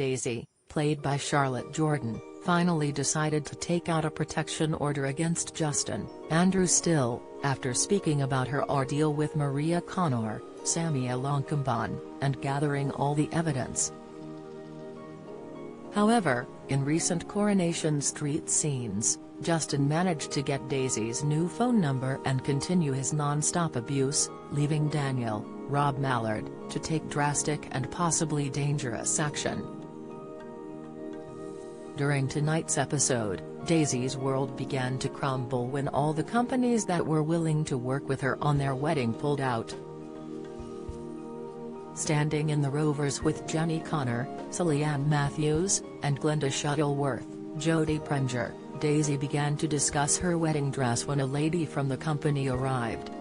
Daisy, played by Charlotte Jordan, finally decided to take out a protection order against Justin, Andrew Still, after speaking about her ordeal with Maria Connor, Samia Longchamban, and gathering all the evidence. However, in recent Coronation Street scenes, Justin managed to get Daisy's new phone number and continue his non-stop abuse, leaving Daniel, Rob Mallard, to take drastic and possibly dangerous action. During tonight's episode, Daisy's world began to crumble when all the companies that were willing to work with her on their wedding pulled out. Standing in the Rovers with Jenny Connor, Cillian Matthews, and Glenda Shuttleworth, Jodie Prenger, Daisy began to discuss her wedding dress when a lady from the company arrived.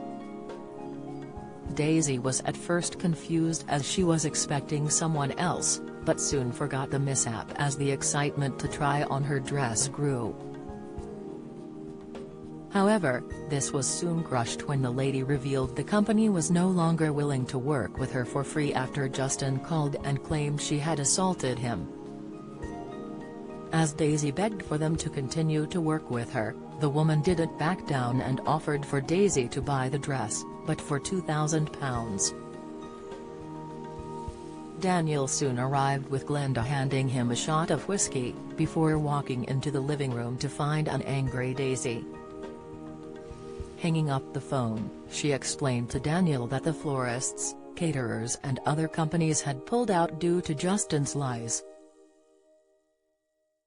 Daisy was at first confused as she was expecting someone else, but soon forgot the mishap as the excitement to try on her dress grew. However, this was soon crushed when the lady revealed the company was no longer willing to work with her for free after Justin called and claimed she had assaulted him. As Daisy begged for them to continue to work with her, the woman didn't back down and offered for Daisy to buy the dress, but for £2,000. Daniel soon arrived with Glenda handing him a shot of whiskey, before walking into the living room to find an angry Daisy. Hanging up the phone, she explained to Daniel that the florists, caterers and other companies had pulled out due to Justin's lies.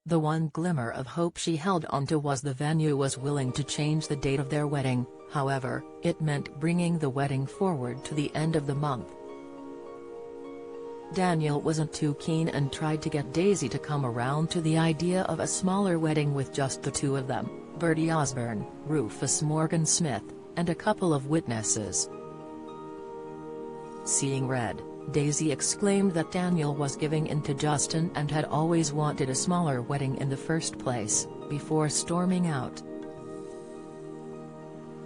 The one glimmer of hope she held onto was the venue was willing to change the date of their wedding, however, it meant bringing the wedding forward to the end of the month. Daniel wasn't too keen and tried to get Daisy to come around to the idea of a smaller wedding with just the two of them, Bertie Osbourne, Rufus Morgan Smith, and a couple of witnesses. Seeing red, Daisy exclaimed that Daniel was giving in to Justin and had always wanted a smaller wedding in the first place, before storming out.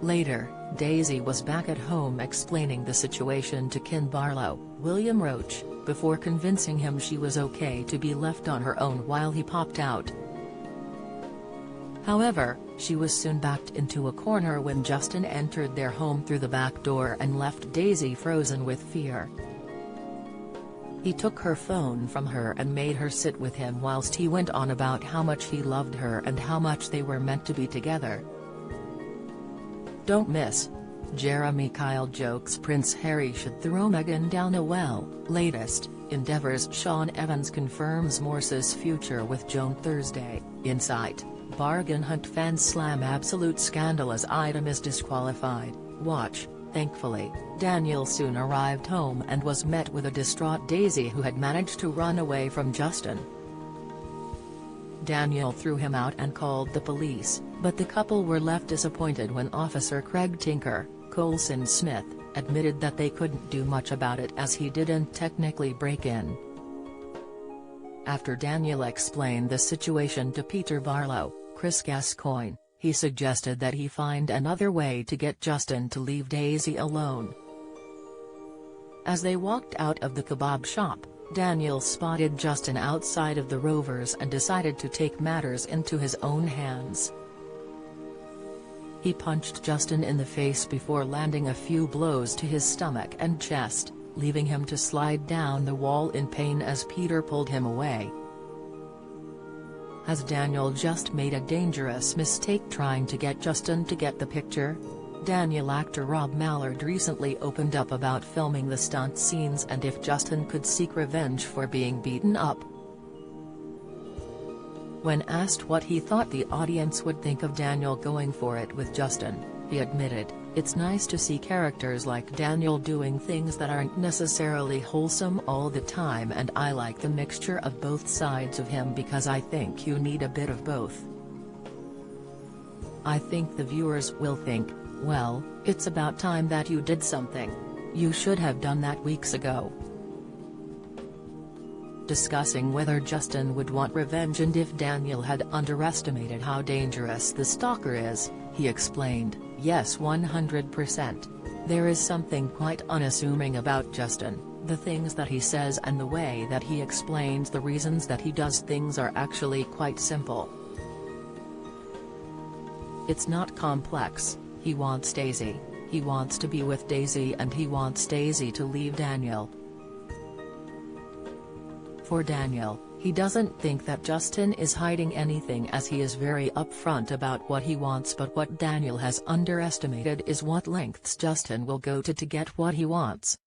Later, Daisy was back at home explaining the situation to Ken Barlow, William Roach, before convincing him she was okay to be left on her own while he popped out. However, she was soon backed into a corner when Justin entered their home through the back door and left Daisy frozen with fear. He took her phone from her and made her sit with him whilst he went on about how much he loved her and how much they were meant to be together. "Don't miss. Jeremy Kyle jokes Prince Harry should throw Meghan down a well." Latest, Endeavour's Sean Evans confirms Morse's future with Joan Thursday. Insight, bargain hunt fans slam absolute scandal as item is disqualified. Watch. Thankfully, Daniel soon arrived home and was met with a distraught Daisy who had managed to run away from Justin. Daniel threw him out and called the police, but the couple were left disappointed when Officer Craig Tinker, Colson Smith, admitted that they couldn't do much about it as he didn't technically break in. After Daniel explained the situation to Peter Barlow, Chris Gascoigne, he suggested that he find another way to get Justin to leave Daisy alone. As they walked out of the kebab shop, Daniel spotted Justin outside of the Rovers and decided to take matters into his own hands. He punched Justin in the face before landing a few blows to his stomach and chest, leaving him to slide down the wall in pain as Peter pulled him away. Has Daniel just made a dangerous mistake trying to get Justin to get the picture? Daniel actor Rob Mallard recently opened up about filming the stunt scenes and if Justin could seek revenge for being beaten up. When asked what he thought the audience would think of Daniel going for it with Justin, he admitted, "It's nice to see characters like Daniel doing things that aren't necessarily wholesome all the time, and I like the mixture of both sides of him because I think you need a bit of both. I think the viewers will think, well, it's about time that you did something. You should have done that weeks ago." Discussing whether Justin would want revenge and if Daniel had underestimated how dangerous the stalker is, he explained, "Yes, 100%. There is something quite unassuming about Justin, The things that he says and the way that he explains the reasons that he does things are actually quite simple. It's not complex. He wants Daisy, he wants to be with Daisy, and he wants Daisy to leave Daniel. For Daniel, he doesn't think that Justin is hiding anything, as he is very upfront about what he wants, but what Daniel has underestimated is what lengths Justin will go to get what he wants.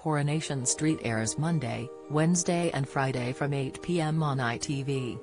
Coronation Street airs Monday, Wednesday and Friday from 8 p.m. on ITV.